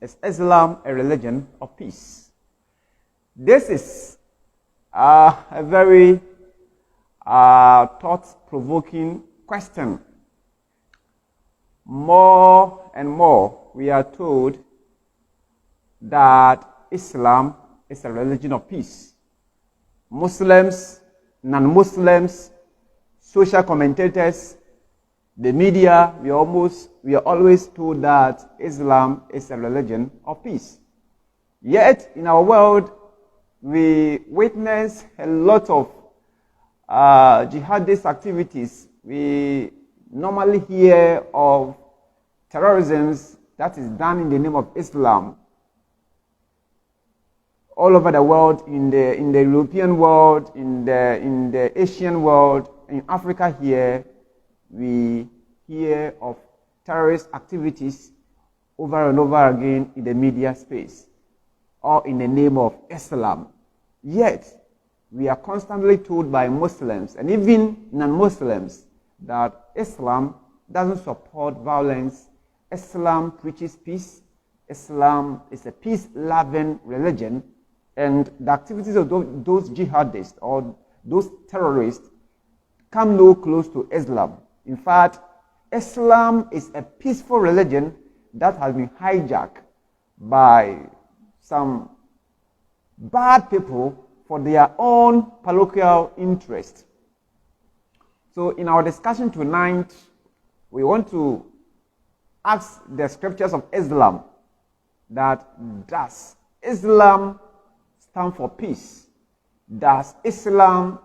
Is Islam a religion of peace? This is a very thought-provoking question. More and more, we are told that Islam is a religion of peace. Muslims, non-Muslims, social commentators, the media, we are always told that Islam is a religion of peace. Yet, in our world, we witness a lot of jihadist activities. We normally hear of terrorism that is done in the name of Islam. All over the world, in the European world, in the Asian world, in Africa here, we hear of terrorist activities over and over again in the media space, or in the name of Islam. Yet, we are constantly told by Muslims and even non-Muslims that Islam doesn't support violence. Islam preaches peace. Islam is a peace-loving religion. And the activities of those jihadists or those terrorists come no close to Islam. In fact, Islam is a peaceful religion that has been hijacked by some bad people for their own parochial interest. So in our discussion tonight, we want to ask the scriptures of Islam that does Islam stand for peace? Does Islam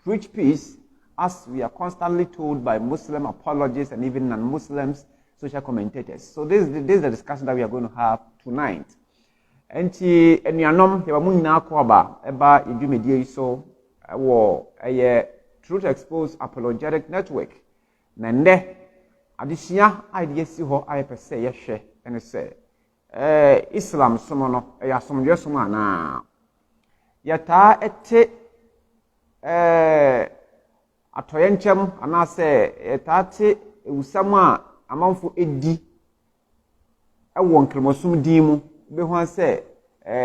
preach peace, as we are constantly told by Muslim apologists and even non-Muslims, social commentators? So this is the discussion that we are going to have tonight. Enti enuanom ye ba mu nyina akoba eba edwumedie so wo Truth Exposed Apologetic Network. Na nde adesua idea si ho ayepese ye hwe ene se Islam somo no ya somdwe somo ana yata ete atoyenchem ana se yata te ewusam a amanfo edi ewo nkremosum din mu be ho se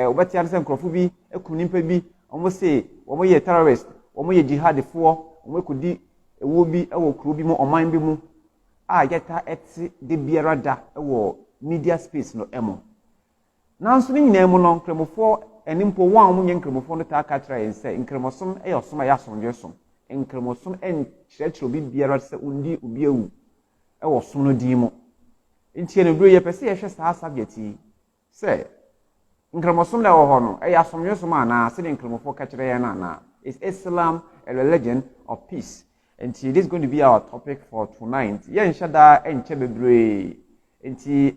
obeti ade se nkrofo bi ekunimpa bi omo se omo ye terrorist omo ye jihadifo omo ekudi ewo bi ewo kuro bi mu oman bi mu a yata ete de biara da ewo media space no emo nanso ni nyina mu no nkremofo enimpo wan mu nye nkremofo no ta ka kira yense nkremosom eyosom ya somdwesom nkremosom en kyerɛkyerɛ bi biara sɛ undi obi ewu ewo som no din mu ntie no bro ye pese ye hwɛ saa subject yi sɛ nkremosom na wo ho no eya somdwesom ana sɛ de nkremofo ka kira ye na na is Islam a religion of peace? And this is going to be our topic for tonight. Yen shada enche bebre enti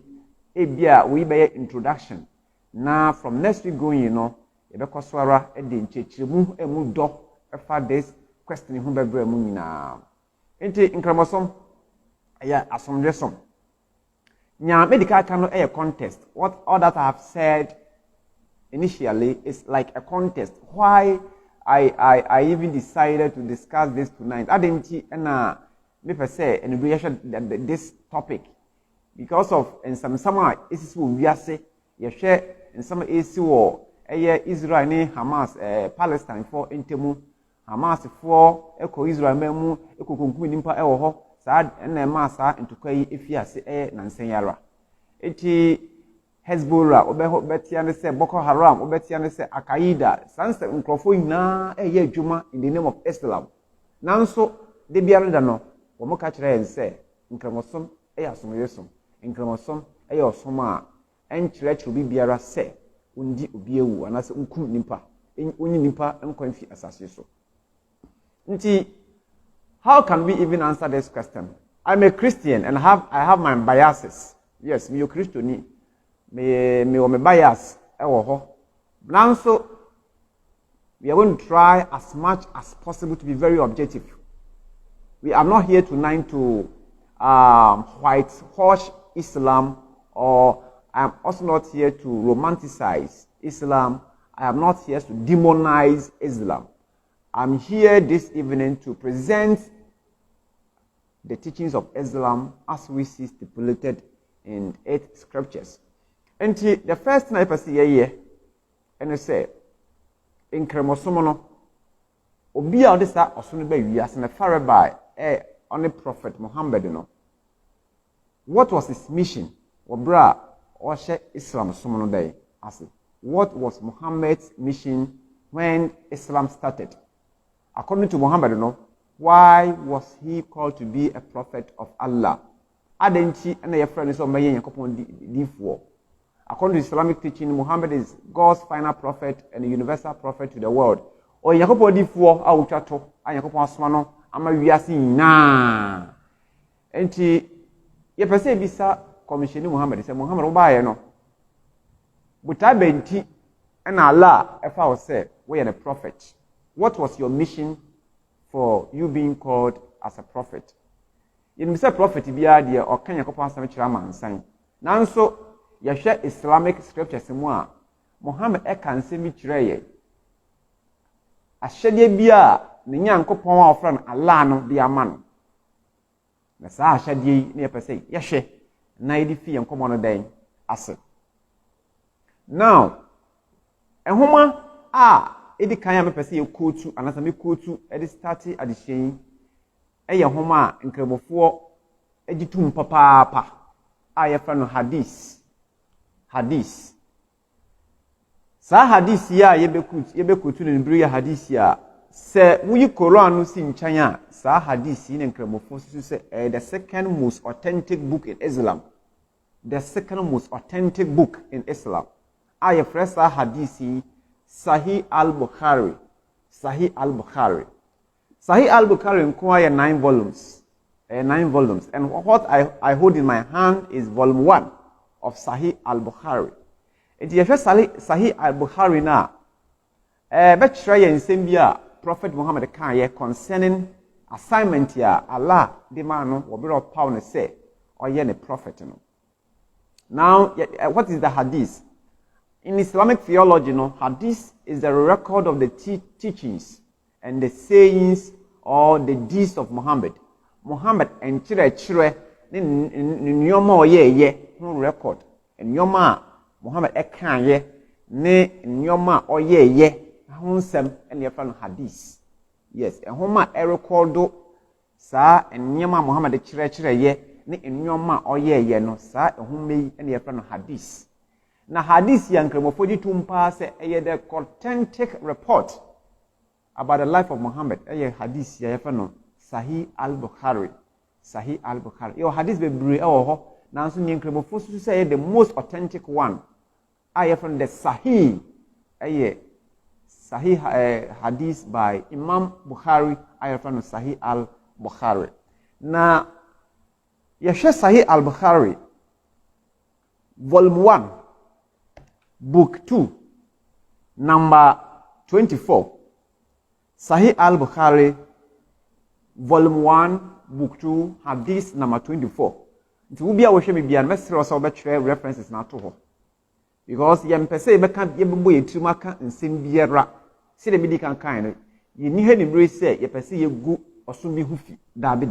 ebia we be introduction. Now from next week going, ebe kwaswara e de nchechiremu emu do efa this question hu bebre mu nyina. Enti nkramosom ya asomdwesom. Nya medical can no contest. What all that I have said initially is like a contest. Why I even decided to discuss this tonight. I didn't me per se and this topic because of and some is we are say you share and some is war Israel ni Hamas Palestine for intemu Hamas for Israel memu ekokunkum nimpa ewo ho saa na ma saa ntokai efiase nansen yara eti Hezbollah obetia ne se Boko Haram obetia ne se Al-Qaeda sanse nkrofo nyina eye adwuma in the name of Islam nanso de biara da no wo mo ka kire ense nkremosom asomyesom nkremosom osom a enkyerɛkyerɛ bi biara se undi obi ewu anase nkum nimpa onyi nimpa nkwanfi asase so nti how can we even answer this question? I'm a Christian and I have my biases. Yes, me a Christian. Me bias ewo ho. Now so we are going to try as much as possible to be very objective. We are not here tonight to whitewash Islam, or I am also not here to romanticize Islam. I am not here to demonize Islam. I'm here this evening to present the teachings of Islam as we see stipulated in 8 scriptures. Enti the first thing I perceive here and say in kremosomo obi a odisa osono ba wiase na fare by on the prophet Muhammad no. What was his mission? Obra or Islam somo day as what was Muhammad's mission when Islam started? According to Muhammad no, why was he called to be a prophet of Allah? Adenti and your friend is on my Yakopon. According to Islamic teaching, Muhammad is God's final prophet and a universal prophet to the world. Or Yakopon D4 Autato, and Yakopon Swano, Amaviasi na. Enti ye pese bisa commission Muhammad say Muhammad obaye no. Buta benti and Allah if I was say we are the prophet. What was your mission for you being called as a prophet? You say prophet biya de or kan Yakopon asam kira mansan. Nanso ye hwe Islamic scriptures mu a Muhammad e kan se mi kire ye. Ahyede biya ne Nyankopon a ofra no Allah no de amano. Na saa ahyede ne pese ye hwe na yedi fi enkomo no den ase. Now ehoma edi kan ya mepese ye kotu anasa me kotu edi start adihyen eye homa nkremofo egitum papa ye fa no hadith sa hadith ya yebekutu ne bru ya hadith ya se wuyi Quran no si nchan a sa hadith ne nkremofo so se the second most authentic book in Islam. The second most authentic book in Islam. I first hadith Sahih al-Bukhari. Sahih al-Bukhari. Sahih al-Bukhari inquire 9 volumes. 9 volumes. And what I hold in my hand is volume 1 of Sahih al-Bukhari. It is Sahih al-Bukhari now. But try and same year Prophet Muhammad kan concerning assignment ya Allah the man will be of power say or ye a prophet no. Now what is the hadith? In Islamic theology, no, hadith is the record of the teachings and the sayings or the deeds of Muhammad. Muhammad and chire nyoma oyeye no record. And nyoma Muhammad ekanye ne nyoma oyeye hunsem and yefan hadith. Yes, and homa e recordo sa and nyoma Muhammad chire ye ne nyoma oyeye no sa ehumei and yefan hadith. Na hadith yankremofodi tumpa se the authentic report about the life of Muhammad hadith ya no Sahih al-Bukhari. Sahih al-Bukhari. Your hadith be bre ho na so yankremofo so say the most authentic one. From the Sahih Sahih hadith by Imam Bukhari from the Sahih al-Bukhari. Na yashe Sahih al-Bukhari volume 1 book 2 number 24. Sahih al-Bukhari volume 1 book 2 hadith number 24. It will be a worship be an messenger or references na to ho. Because yem pese be kan yebbo yetruma kan nsem biara se de bidi kan kan no ye ni ha ni bre se ye pese yegu osumi hufi dabi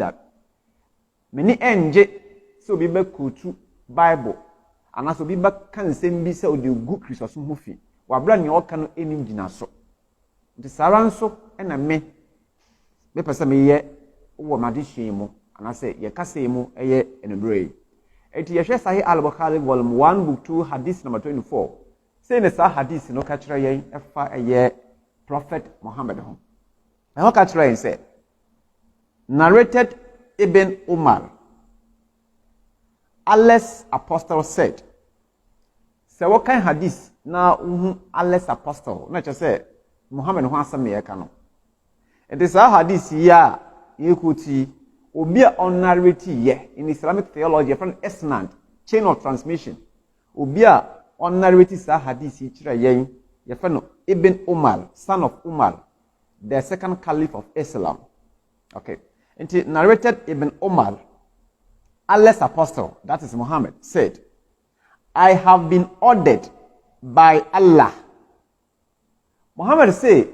meni enje se obi be kotu Bible anaso bi ba kan nsem bi se odi gu Kristoso hufi wa bra ni o kan enim gina so de saranso na me pese me ye wo made hwemu anase ye kase mu eye enbre. Eti yehwe Sahih al-Bukhari volume 1 book 2 hadith number 24. Say ne sa hadith no ka kire yen efa eye Prophet Muhammad ho. E ho ka kire yen say narrated Ibn Umar, Allah's apostle said. Say what kind hadith na Allah's apostle na che say Muhammad ho asem ye ka no. It is a hadith ya yekuti obi a narrate ye in Islamic theology from Isnad chain of transmission. Obi a narrate sa hadith kira yen ye no Ibn Umar, son of Umar, the second caliph of Islam. Okay. And he narrated Ibn Umar, Allah's apostle, that is Muhammad, said, I have been ordered by Allah. Muhammad say,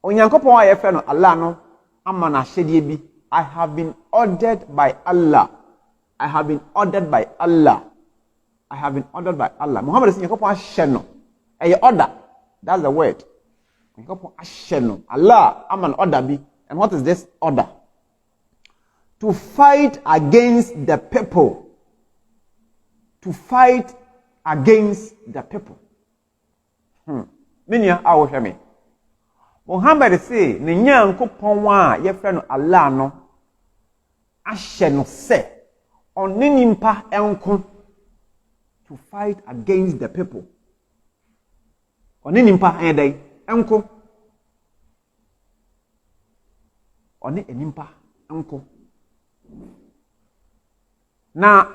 Onyankopon aye fe no Allah no amana hyede bi. I have been ordered by Allah. I have been ordered by Allah. I have been ordered by Allah. Muhammad says, Nyankopon ahyɛ no. Ɛyɛ order. That's the word. Nyankopon ahyɛ no. Allah am an order bi. And what is this order? To fight against the people. To fight against the people. Minya awo hwɛ me. Muhammad say, ne Nyankopon wa yɛfrɛ no Allah no ahyɛ no sɛ ɔne nimpa enko to fight against the people. Ɔne nimpa ɛdɛn enko. Ɔne nimpa enko. Na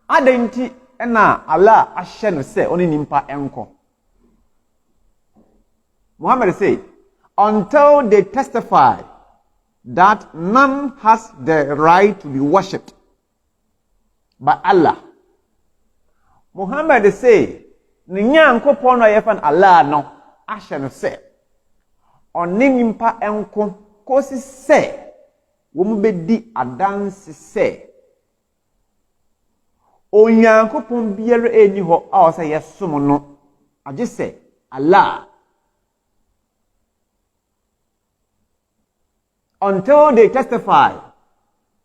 adenti na Allah ahyɛ no sɛ ɔne nimpa enko. Muhammad say, until they testify that none has the right to be worshipped but Allah. Muhammad say, ne Nyankopon no yɛfan Allah no ahyɛ no sɛ ɔne nimpa enko kosi sɛ wɔn bɛdi adanse sɛ Onyankopon biara eni hɔ a ɔsɛ yɛsom no agye sɛ Allah. Until they testify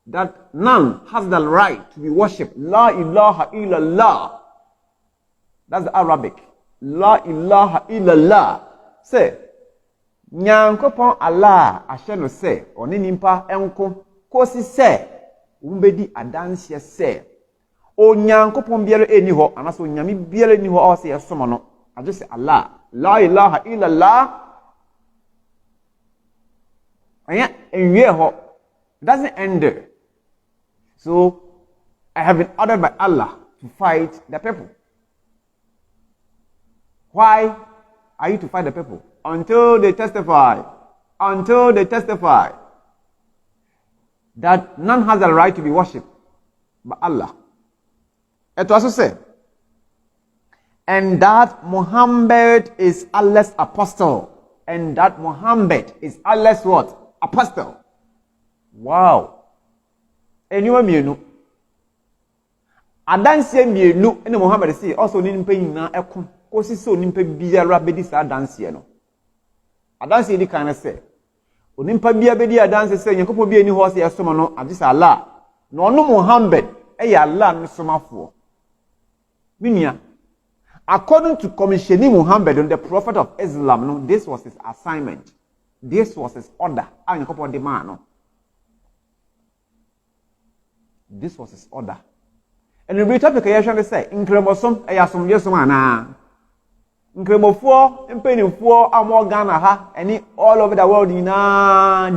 that none has the right to be worshipped. La ilaha illallah. That's the Arabic. La ilaha illallah. Say, Nyankopon Allah ahyɛ no sɛ ɔne nimpa enko kosi sɛ umbedi adanse sɛ Onyankopon biara eni hɔ anaso onyame biara eni hɔ a ɔsɛ yɛsom no agye sɛ Allah. La ilaha illallah. It doesn't end there. So, I have been ordered by Allah to fight the people. Why are you to fight the people? Until they testify that none has the right to be worshipped but Allah. It also said, and that Muhammad is Allah's apostle. And that Muhammad is Allah's what? Apostle. Wow. Anyone mienu. Adanse mienu ene Muhammad say also ni nimpa nyina ekon. Kosi so nimpa biara bedi sa adanse no. Adanse di kan say onimpa biara bedi adanse say Nyankopon bi ani ho say yesom no agisa Allah. No no Muhammad eya Allah no somafo. Minia. According to commissioning Muhammad, the prophet of Islam, no, this was his assignment. This was his order. This was his order. And the topic I shall say, in Cremosom, I have some years man. In Cremofo, in Pennyfo, I'm more Ghana, ha, and all over the world in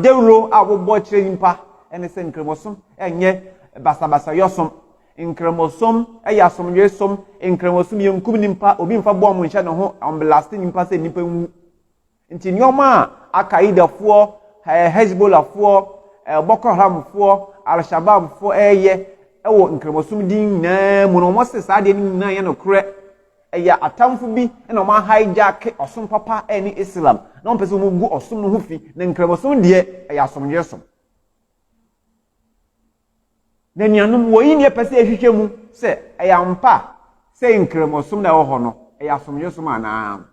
Deuro, I will watch in pa, and the same Cremosom, and yet Basa Yosom. In Cremosom, some yesom, in Cremosum, young Kubinimpa, Obinfa bomb in Channel, on blasting in Passe Nippon. In Tinyoma, Akaida 4, Hezbollah 4, Boko Haram 4, Al Shabab 4, in Cremosum Ding, Monomos, Sardin, Nayan, Cre, a town for me, and on my hijack or some papa, any Islam. No person will go or some hoofy, then Cremosum, dear, some yesom. Then you know what in your passage say, I am pa, saying Cremosum na ohono, I have some yosumana.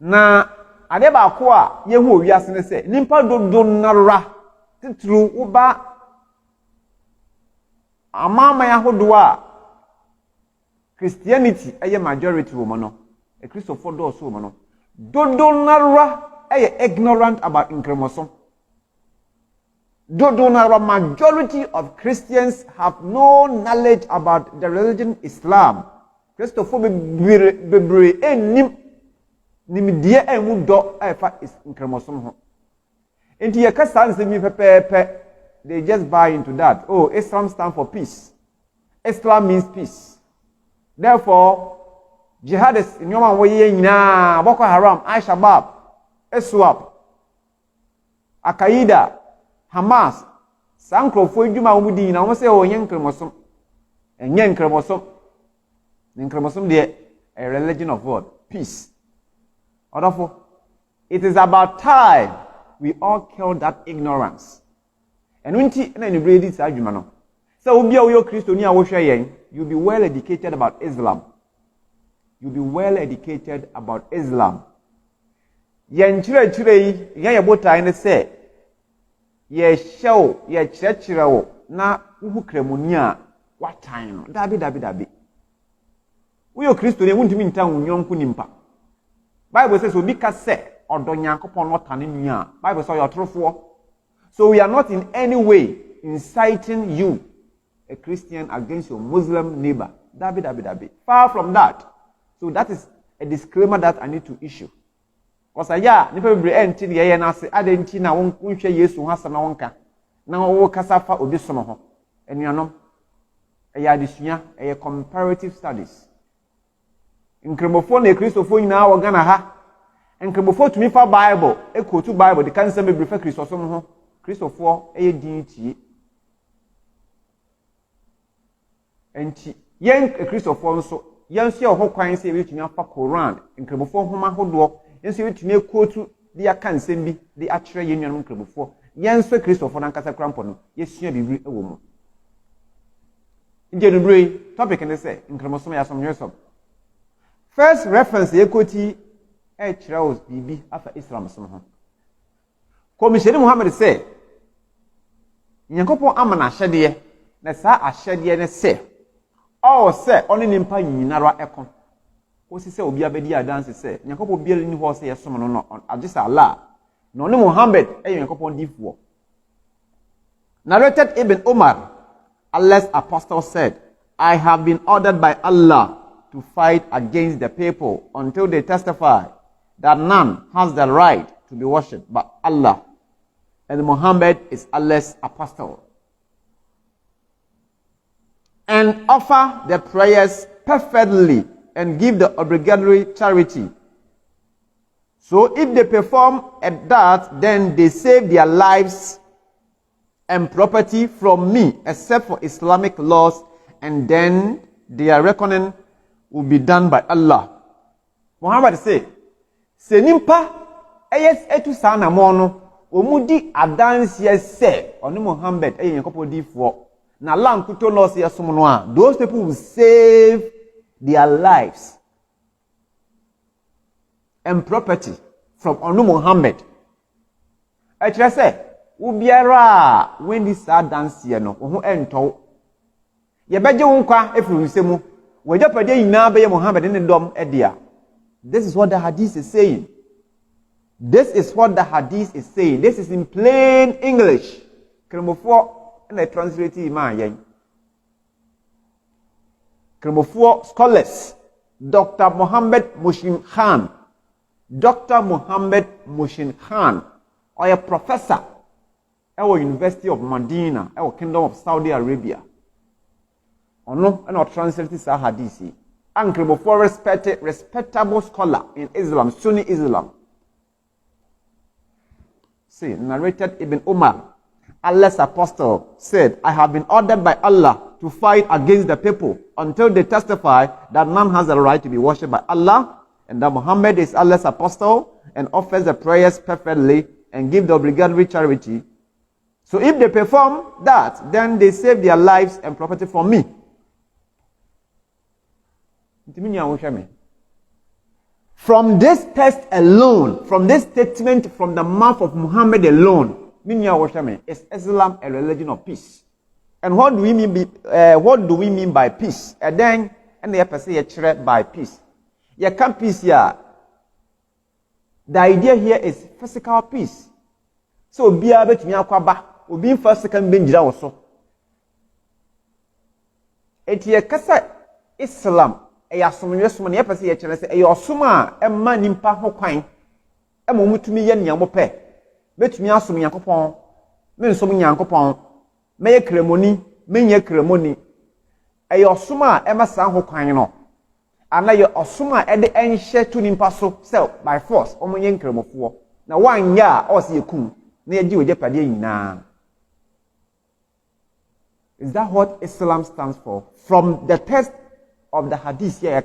Na, adeba kwa, yehu yasine say, Nimpa do nara, titru uba, amama yahodua, Christianity, a majority woman, a Christopher do so woman. Do nara, a ignorant about incremosum. Though the majority of Christians have no knowledge about the religion Islam, Christopher Bebre enim nimidie emu do efa is incremosum ho. Enti ye kasa nse mi pepepe, they just buy into that. Oh, Islam stands for peace. Islam means peace. Therefore, jihadists in Yoma woye nyina, Boko Haram, Al-Shabaab, ISWAP, Al-Qaeda, Hamas, Sankrofo edwuma wo mudi na wo se o yen kremosom. Enyen kremosom. Nen kremosom de a religion of what? Peace. Therefore, it is about time we all kill that ignorance. And unti na ni bredi sa adwuma no. So ubi oyo Christo ni awoshe yen, you'll be well educated about Islam. You'll be well educated about Islam. Yen chire yen yebota ene se ye show ye chire wo na uhu kremoni a what time dabi uyo Christo ni wuntimi nta unyonku nimpa. Bible says obi ka se odo Nyankopon no tane nua. Bible says you're so we are not in any way inciting you, a Christian, against your Muslim neighbor. Dabi. Far from that. So that is a disclaimer that I need to issue. Because nipa bebre enti de ye na se adenti na wonhwe Yesu ho asana wonka. Na wo kasa fa obi sono ho. Enuanom adesua comparative studies. Nkremofo na Kristofo nyina wo gana ha. Nkremofo tumi fa Bible, ekotu Bible de kan se bebre fa Kristosom ho. Kristofo din tie. Enti yen Kristofo nso yen se ho kwan se betumi afa Quran, nkremofo homa hodo, yen se betumi ekotu de aka nsem bi de akyere yennuanum nkremofo. Yen so Kristofo na nkasa krampo no, yesua bibiri ewo mu. Nje nubrei topic ne se nkremosom ya somnwesom. First reference ekoti kyerɛ wo bibi afa Islam som ho. Komisheni Muhammad say, Nyankopɔn ama na ahyɛdeɛ na saa ahyɛdeɛ ne sɛ sɛ ɔne nimpa nyinara ɛko. Osi sɛ obi abedi adanse sɛ Nyankopɔn biara ni hɔ sɛ yɛsom no no agisa Allah. Na ɔne Muhammad Nyankopɔn difoɔ. Narrated Ibn Umar, Allah's apostle said, I have been ordered by Allah to fight against the people until they testify that none has the right to be worshipped but Allah, and Muhammad is Allah's apostle. And offer the prayers perfectly and give the obligatory charity. So if they perform at that, then they save their lives and property from me, except for Islamic laws, and then their reckoning will be done by Allah. Muhammad say, Senimpa ayes etu sana mono, omudi adansi se, oni Muhammad Nyankopɔn difoɔ. Na Allah nkuto laws yesom no a, those people will save their lives and property from onu Muhammad. Ɛkyerɛ sɛ, ubiara when this adansi no, ho ento. Yebɛgye wo nkwa efiri nsemu. Wajapade nyina be Muhammad ne dom edia. This is what the hadith is saying. This is what the hadith is saying. This is in plain English. Kremofo na translate ma yen. Kremofo scholars, Dr. Muhammad Mushin Khan. Dr. Muhammad Mushin Khan, or a professor at the University of Medina, at the Kingdom of Saudi Arabia. Ono and translate this hadith. Uncle for respectable scholar in Islam, Sunni Islam. See, narrated Ibn Umar, Allah's apostle, said, I have been ordered by Allah to fight against the people until they testify that none has the right to be worshipped by Allah, and that Muhammad is Allah's apostle, and offers the prayers perfectly and give the obligatory charity. So if they perform that, then they save their lives and property from me. From this text alone, from this statement from the mouth of Muhammad alone, is Islam a religion of peace? And what do we mean by peace? And then, and they say by peace. You can't peace here. The idea here is physical peace. So be able to be first second benjira also. Eti kasa Islam eya somnwesum na yepese ye kire se eya osuma emma nimpa ho kwan emma mutumi ye nea mope betumi asom Nyankopɔn me nsom Nyankopɔn me ye kremoni me nye kremoni eya osuma emma san ho kwan no ana ye osuma ede enhye to nimpa so self by force omonye nkremofo na wanya a ose yekum na ye di ojepade nyina. Is that what Islam stands for? From the text of the hadith here,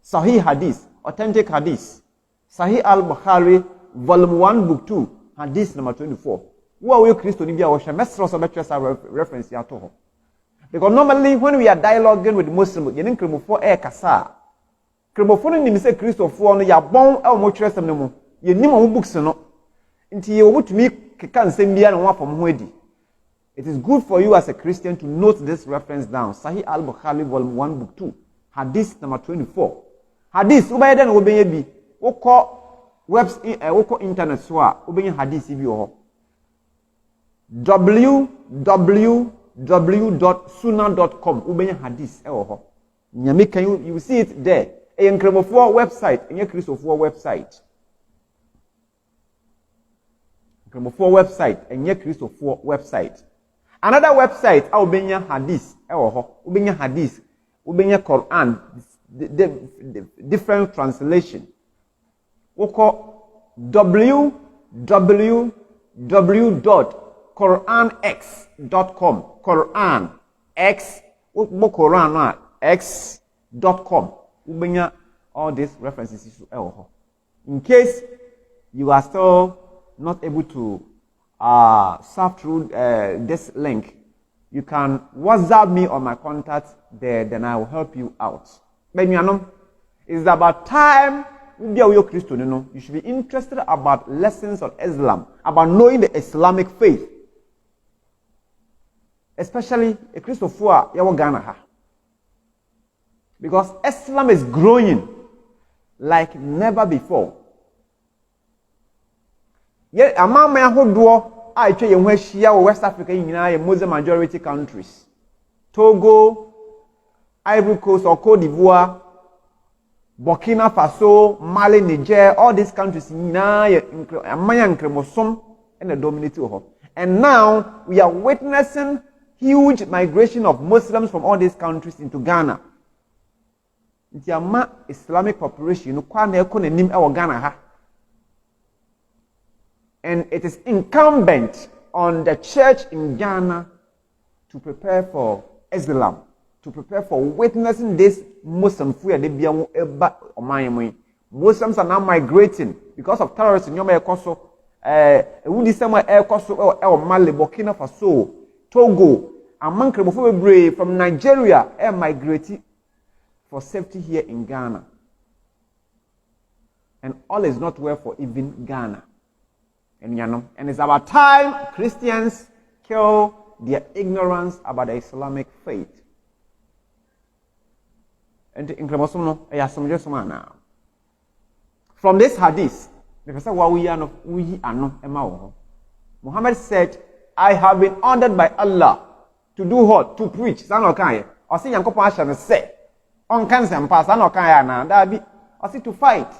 Sahih hadith, authentic hadith. Sahih al-Bukhari, volume 1, book 2, hadith number 24. Who are you Christo Nibia Washa? Mestros of reference here to Because normally when we are dialoguing with Muslims, you need for air kasa. Kremofo ni say Christopher no ya bon e mo twerɛsɛm no mu. Ye nim o books no. Nti ye obutumi keka nsɛm bia na ho afam ho adi. It is good for you as a Christian to note this reference down. Sahih al-Bukhari volume 1 book 2. Hadith number 24. Hadith ubaya den obenye bi. Wokɔ internet so a obenye hadith bi ho. www.sunnah.com ubenye hadith e ho. Nyame kan you will see it there. E nkremofo website, enye Christopher website. Nkremofo website, enye Christopher website. Another website a ubenya hadith e ho. Ubenya hadith, ubenya Quran, the different translation. Wokɔ www.quranx.com. Quran X Quran X.com. Ubenya all these references to El. In case you are still not able to surf through this link, you can WhatsApp me on my contact there, then I will help you out. But it's about time you should be interested about lessons of Islam, about knowing the Islamic faith. Especially a Christopher Ghana. Because Islam is growing like never before. Yet among my whole I tell you where West Africa in Muslim majority countries. Togo, Ivory Coast or Cote d'Ivoire, Burkina Faso, Mali, Niger, all these countries and the dominating. And now we are witnessing huge migration of Muslims from all these countries into Ghana. Ntiama Islamic population kwa na eko na nim e wo Ghana ha. And it is incumbent on the church in Ghana to prepare for Islam, to prepare for witnessing this Muslim fear de bia wo eba oman. Muslims are now migrating because of terrorism. Nyoma ekoso ewudi sema ekoso e Mali, Burkina Faso, Togo, among Kremofo from Nigeria migrating for safety here in Ghana. And all is not well for even Ghana. And it's about time Christians kill their ignorance about the Islamic faith. And from this hadith, Muhammad said, I have been ordered by Allah to do what? To preach. On cancer and pass, to fight.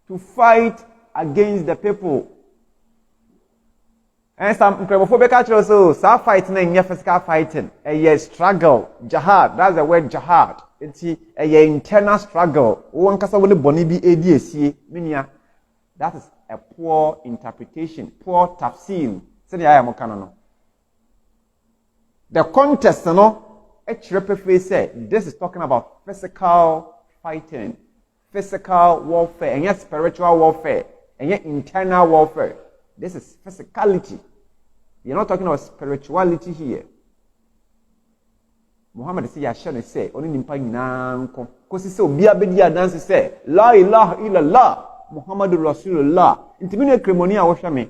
To fight against the people. And some Kremophobic also fighting in physical fighting. A struggle. Jihad. That's the word jihad. It's a internal struggle. One casa with the bonibi ADC. Minia. That is a poor interpretation, poor tafsir. The context, this is talking about physical fighting, physical warfare, and yet spiritual warfare, and yet internal warfare. This is physicality. You're not talking about spirituality here. Muhammad say, only nimpa nanko. Because he said, Bia Bedia dance say, La ilaha illallah, Muhammadur Rasulullah. Intimine Cremonia washame.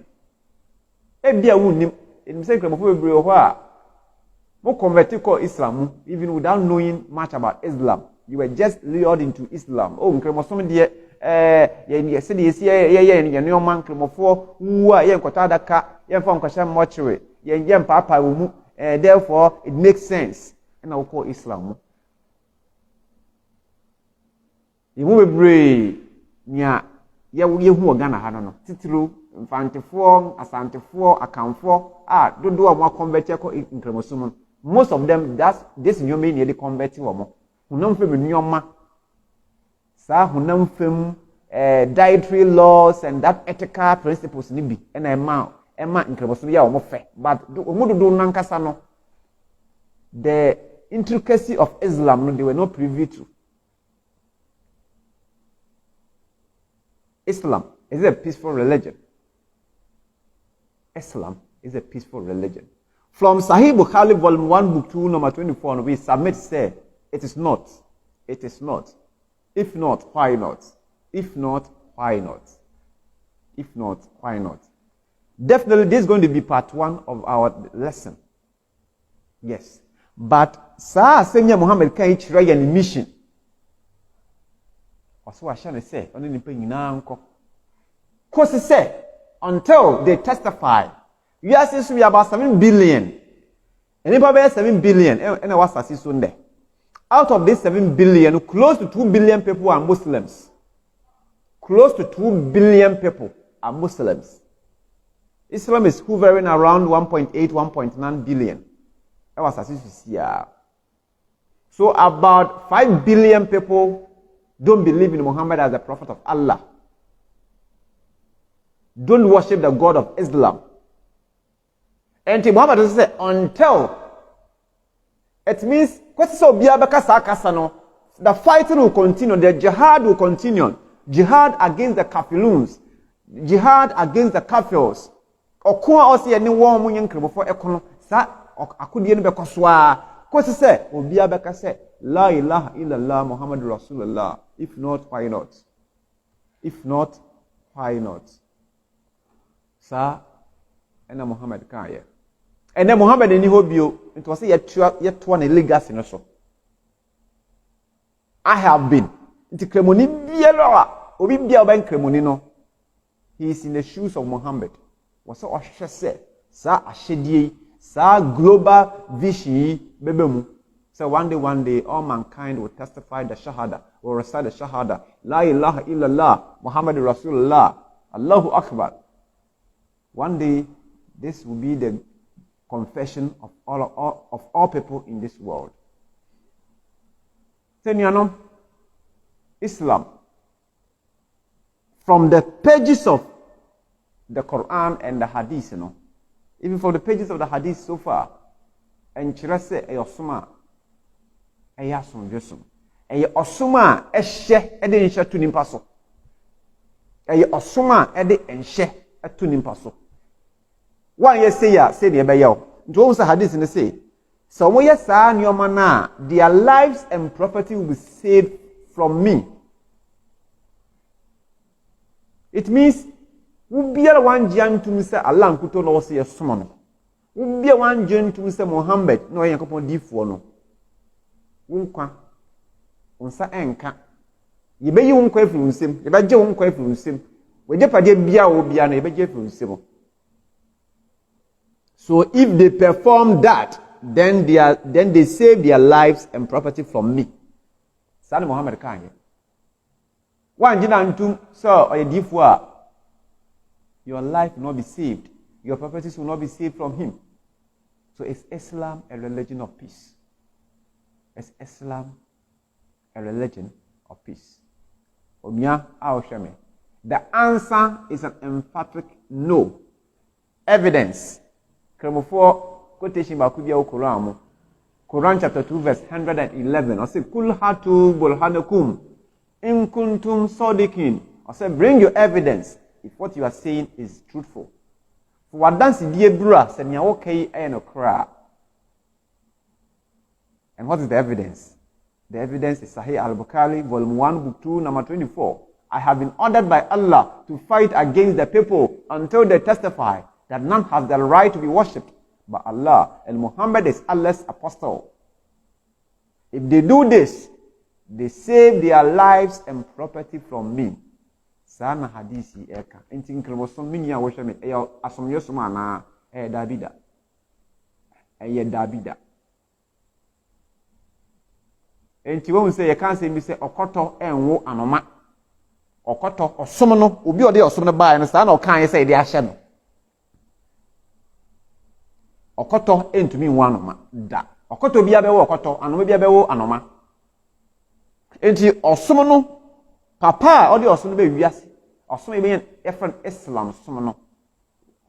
Ebia wunim, in say Cremofo Brewa. More converted to Islam, even without knowing much about Islam. You were just lured into Islam. Oh, Cremosom dear, your man Cremofo, who are young Kotadaka, young from Kasham mortuary, young Papa, therefore it makes sense. And I'll call Islam. You will be near you who are Ghana Hanano. Titru, Infantiform, Asantifor, Akamfor, do a more converted in Cremosum. Most of them, this new mean nearly converting or more. Who know from Nyoma, sir, who know from dietary laws and that ethical principles, Nibi, and Emma in Cremosum, or more fair. But Mudu Nankasano, the intricacy of Islam, they were not privy to. Islam is a peaceful religion. Islam is a peaceful religion. From Sahih Bukhari, volume 1, book 2, number 24, we submit, say, it is not. It is not. If not, why not? If not, why not? If not, why not? Definitely, this is going to be part 1 of our lesson. Yes. But, Sir Senya Muhammad can try an mission. Also, I shall say, only paying now. Because say, until they testify, you are saying to be about 7 billion. And about 7 billion, and I was assisting there. Out of this 7 billion, close to 2 billion people are Muslims. Close to 2 billion people are Muslims. Islam is hovering around 1.8, 1.9 billion. That was assisting here. So about 5 billion people don't believe in Muhammad as the prophet of Allah. Don't worship the God of Islam. And Muhammad does say, until it means, the fighting will continue, the jihad will continue. Jihad against the kafiruns, jihad against the kafirs. Okwa osi eni wo mu nyenkre before ekono sa akudie no bekoswa. Kwesi se obia beka se la ilaha illallah Muhammadur Rasulullah. If not, why not? If not, why not? Sa ena Muhammad kan ye. Ene Muhammad ni hobio it was yet one legacy no so. I have been nti kremoni biela obi bia oban kremoni no. He is in the shoes of Muhammad. Was ohwe se sa ahedie sa global vision bebemu. So one day all mankind will testify the shahada, will recite the shahada, la ilaha illallah Muhammadur Rasulullah, Allahu Akbar. One day this will be the confession of all people in this world. Then Islam, from the pages of the Quran and the Hadith, even from the pages of the Hadith so far, and chirase eyosuma eyasum jesum eyosuma ehye ede nhye to nimpa so eyosuma ede nhye to nimpa so. One ye say ya say the ebeyo nto say hadith ne say so mo ye saa nyoma na their lives and property will be saved from me. It means ubia wan jantum say Allah nkuto no say yesomo no ubia wan jantum say Muhammad no yankopon difo no wonkwa onsa enka yebeyi wonkwa afiri nsem yebeje wonkwa afiri nsem weje pade bia wo bia na yebeje afiri nsem. So if they perform that, then they save their lives and property from me. Sani Muhammad Kanye. One jina antum so oyedifo your life will not be saved. Your properties will not be saved from him. So is Islam a religion of peace? Is Islam a religion of peace? Omia aosheme. The answer is an emphatic no. Evidence. Kremofo quotation ba kubia Quran. Quran chapter 2 verse 111. I say kul hatu burhanakum in kuntum sadiqin. I say bring your evidence if what you are saying is truthful. For what dance die bra se nya okay e no kra. And what is the evidence? The evidence is Sahih al-Bukhari, volume 1, book 2, number 24. I have been ordered by Allah to fight against the people until they testify that none has the right to be worshipped but Allah, and Muhammad is Allah's apostle. If they do this, they save their lives and property from me. Sana hadisi eka. Enti nkremosom minya wo hweme eya asomyesom ana Dabida. Dabida. Enti wo say ye kan say mi say okoto enwo anoma. Okoto osom no obi ode osom no bae no sa na okan ye say de ahye no. Okoto entumi nwa anoma da. Okoto bia be wo okoto, anoma bia be wo anoma. Enti osom no papa ode osom no be wiase. Osom be efran Islam osom no.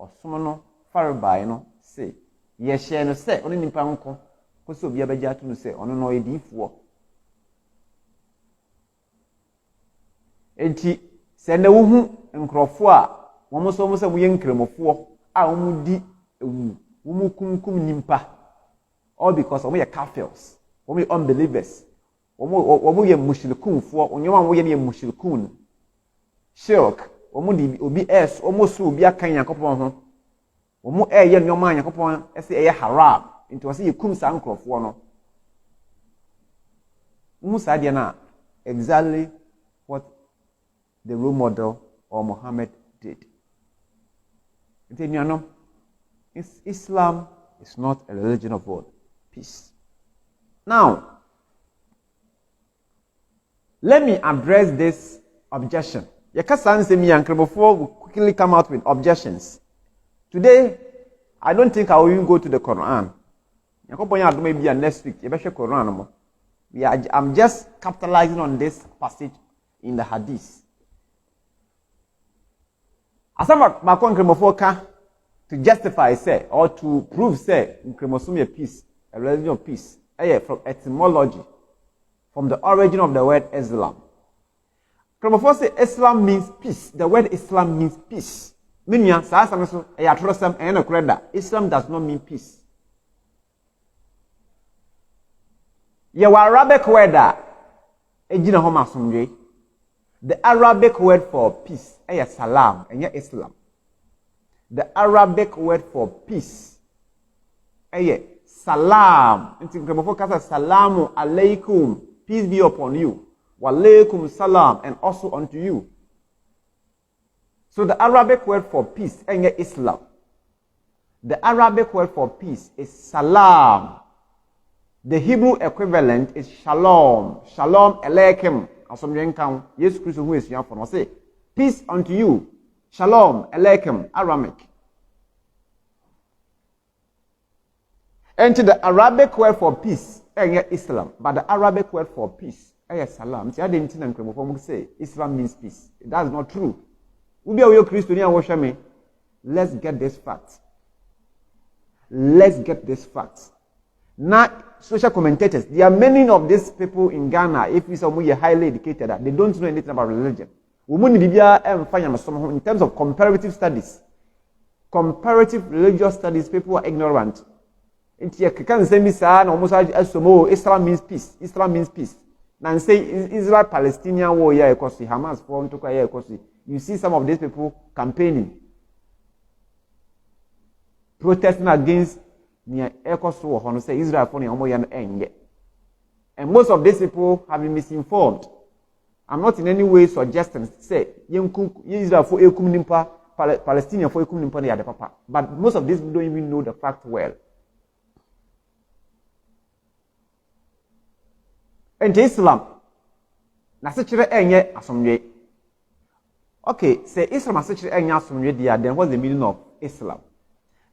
Osom no farbai no say ye hye no say oni nimpa nko ko so bia be jatu no say ono no edifo. Enti se na wo hu nkrofo a wo mo so mo se mo ye nkremofo a wo mu di ewu Womu kum nimpa. All because omo ye kafirs. Omo ye unbelievers. Omo ye mushrikun for onyoma omo ye mushrikun. Shirk. Omo di obi es omo so obi akan Yakobon ho. Omo ye nyoma Yakobon ese ye haram. Into wase ye kum sa nkrofo no. Musa dia na exactly what the role model or Muhammad did. Islam is not a religion of what? Peace. Now, let me address this objection. Before we quickly come out with objections. Today, I don't think I will even go to the Quran. Maybe next week, I'm just capitalizing on this passage in the Hadith. To justify, say, or to prove, say, peace, a religion of peace, from etymology, from the origin of the word Islam. Say Islam means peace. The word Islam means peace. Meaning, Islam does not mean peace. Your Arabic word, the Arabic word for peace is salam, and Islam. The Arabic word for peace is salam. Salamu alaikum, peace be upon you. Wa alaikum salam, and also unto you. So the Arabic word for peace is Islam. The Arabic word for peace is salam. The Hebrew equivalent is shalom. Shalom alaikum. Yes, Christ who is young for say, peace unto you. Shalom alaikum. Aramaic. And to the Arabic word for peace is Islam. But the Arabic word for peace is salam. See, I didn't say Islam means peace. That's not true. Let's get this fact. Let's get this fact. Now, social commentators, there are many of these people in Ghana, if we are highly educated, they don't know anything about religion. In terms of comparative studies, comparative religious studies, people are ignorant. Islam means peace. Islam means peace. Now say Israel-Palestinian war, Hamas, you see some of these people campaigning, protesting against say Israel and most of these people have been misinformed. I'm not in any way suggesting say Israel for Palestinian for papa. But most of these people don't even know the fact well. And Islam okay, say Islam then what's the meaning of Islam?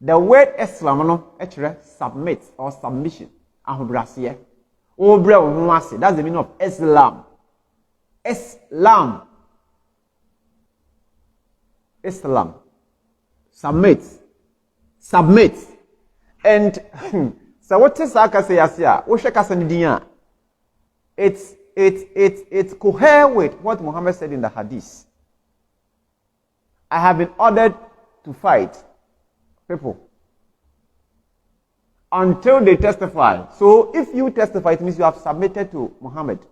The word Islam actually submit or submission. That's the meaning of Islam. Islam. Islam. Submit. Submit. And so what is it's cohere with what Muhammad said in the Hadith. I have been ordered to fight people until they testify. So if you testify, it means you have submitted to Muhammad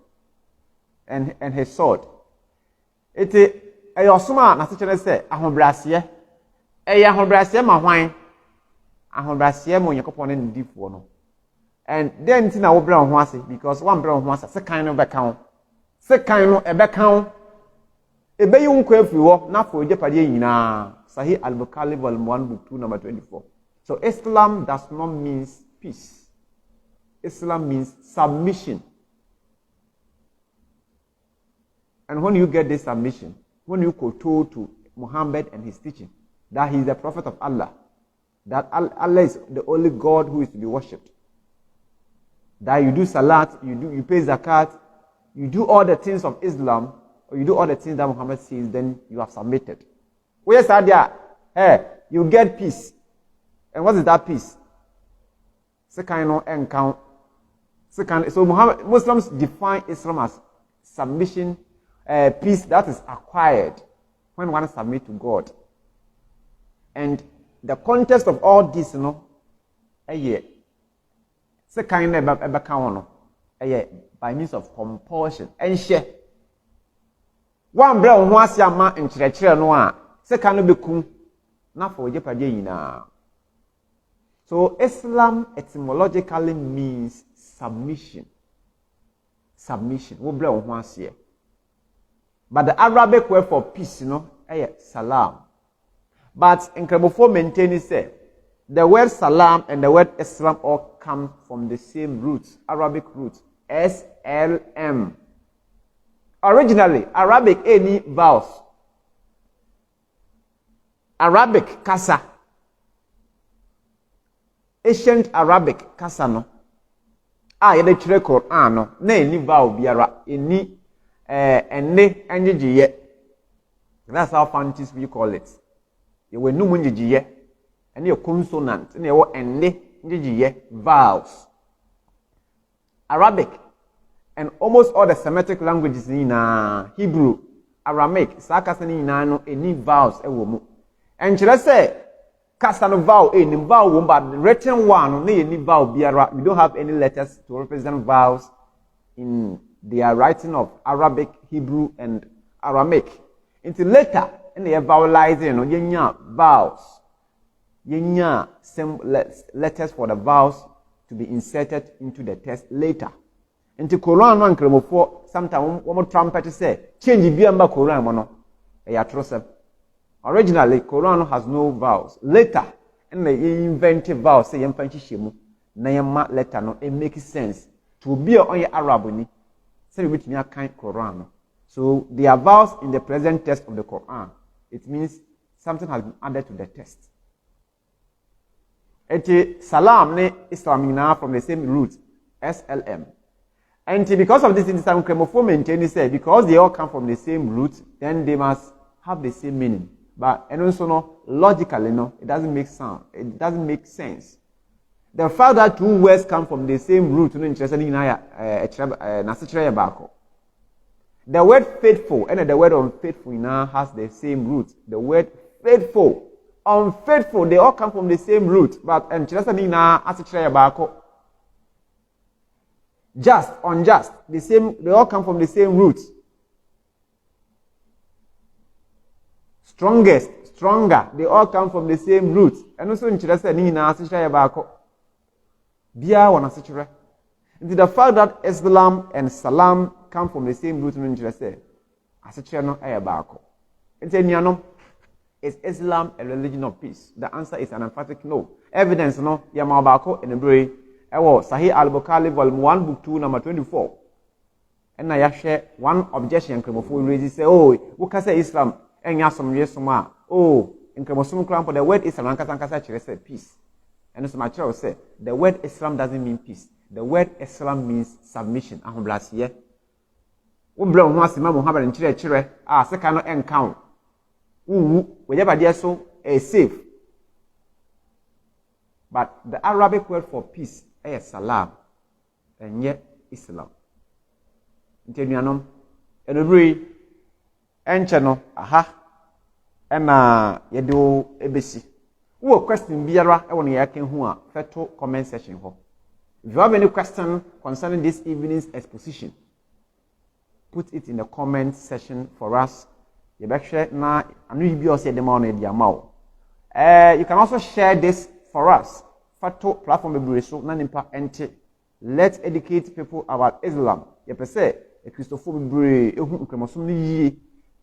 and his sword. It is a yosuma na se say ahobrasiye e ya ahobrasiye ma hwan ahobrasiye mo yakopon ne difo no. And then tina wo bra ho ase because one bra ho ase se kan no be kan se kan no e be kan e be yi nko afiri ho na fo jepade nyina. Sahih al-Bukhari volume 1 book 2 number 24. So Islam does not mean peace. Islam means submission. And when you get this submission, when you go to Muhammad and his teaching, that he is the prophet of Allah, that Allah is the only God who is to be worshipped, that you do salat, you pay zakat, you do all the things of Islam, or you do all the things that Muhammad says, then you have submitted. Where's that? Hey, you get peace. And what is that peace? So Muslims define Islam as submission, peace that is acquired when one submits to God. And the context of all this, second ebe ka no by means of compulsion and share one bra ho ase ama nkyerɛkyerɛ no a second no beku na for jepadie nyina. So Islam etymologically means submission. Wo bra ho ase. But the Arabic word for peace, salam. But in Kremofo maintain say the word salam and the word Islam all come from the same root, Arabic root, SLM. Originally, Arabic any vowels. Arabic kasa. Ancient Arabic kasa no. Yede kyerɛ Quran no na any vowel biara any ene anjejiye. That's how fancies we call it. You will num njejiye and your consonant and your ene njejiye vowels. Arabic and almost all the Semitic languages in Hebrew, Aramaic, sakasani no any vowels ewo. And should I say cast no vowel any vowel but the written one no any vowel biara. We don't have any letters to represent vowels in their writing of Arabic, Hebrew, and Aramaic. Until later, in the vowelizing, yenya vowels, yenya letters for the vowels to be inserted into the text later. Until Quran one kremofo, sometimes one more trumpet say change the biamba Quran mono. Originally, Quran has no vowels. Later, and they invented vowels say yempanchi shemu na yema letter no it makes sense to be on your Arab ni. Quran. So there are vowels in the present text of the Quran. It means something has been added to the text. Salam ne Islam from the same root, SLM. And because of this, in some Kremofo maintain say because they all come from the same root, then they must have the same meaning. But and also logically it doesn't make sound. It doesn't make sense. The fact that two words come from the same root, the word faithful and the word unfaithful now has the same root. The word faithful, unfaithful, they all come from the same root. But just, unjust, they all come from the same root. Strongest, stronger, they all come from the same root. And also Bia wana sichire. Into the fact that Islam and Salam come from the same root in say, asichire no ayabako. Is Islam a religion of peace? The answer is an emphatic no. Evidence no yamabako in the brain. Sahih al-Bukhari volume 1 book 2 number 24. And I share one objection before we raise say, oh, who can say Islam? And yasom yesoma. Oh, in Kremosum for the word Islam and say peace. And so my child say the word Islam doesn't mean peace. The word Islam means submission. Ahun bless ye. Ubra ho asema Muhammad nchire chire seka no encounter. Whenever they are so safe. But the Arabic word for peace is salam. And yet Islam. Ntenuanom enobri enche no yedo ebesi. Who question biara e won yake hu a feto comment section ho. If you have any question concerning this evening's exposition, put it in the comment section for us. You can also share this for us. Fato platform so let's educate people about Islam. You can say a Christopher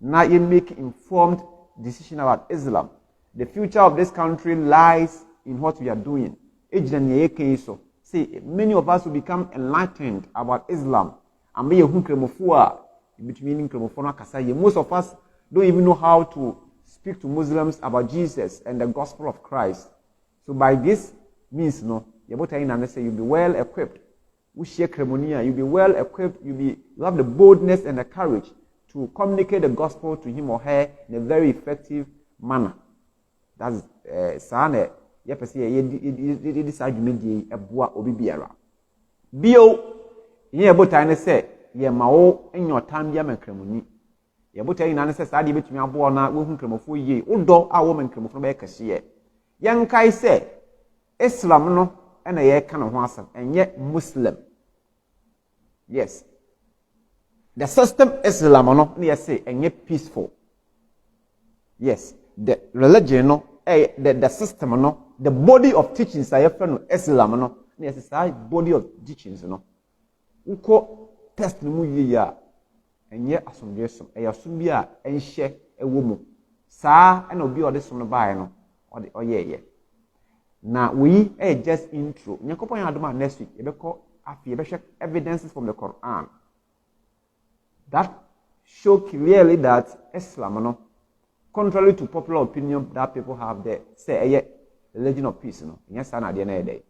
now you make informed decision about Islam. The future of this country lies in what we are doing. See, many of us will become enlightened about Islam. Most of us don't even know how to speak to Muslims about Jesus and the gospel of Christ. So by this means, you'll be well equipped. You'll be well equipped. You have the boldness and the courage to communicate the gospel to him or her in a very effective manner. That's Sane. This argument a boa obibiara. Bio, ye botane say, ye mao in your time yaman cremoni. Ye botain answers I debate me a boana, whom cremofo ye, udo a woman cremofo bekasiye. Young Kai say, Islam no, ɛna yɛka no ho asɛm ɛnyɛ Muslim. Yes, the system Islam no na yɛse ɛnyɛ peaceful. Yes, the religion no the system no, the body of teachings a yɛfrɛ no Islam no na yɛse saa body of teachings no wokɔ test no mu yie a ɛnyɛ asomdwe som ɛyɛ som bi a ɛnhyɛ ɛwɔ mu saa ɛna obi a ɔde som no baeɛ no ɔde ɔyɛɛyɛ na we just intro nyankopɔn yɛ adom a next week yɛbɛkɔ afei yɛbɛhwɛ evidences from the Quran that show clearly that Islam no, contrary to popular opinion that people have there, say a religion of peace no. Yes, na ade na ede.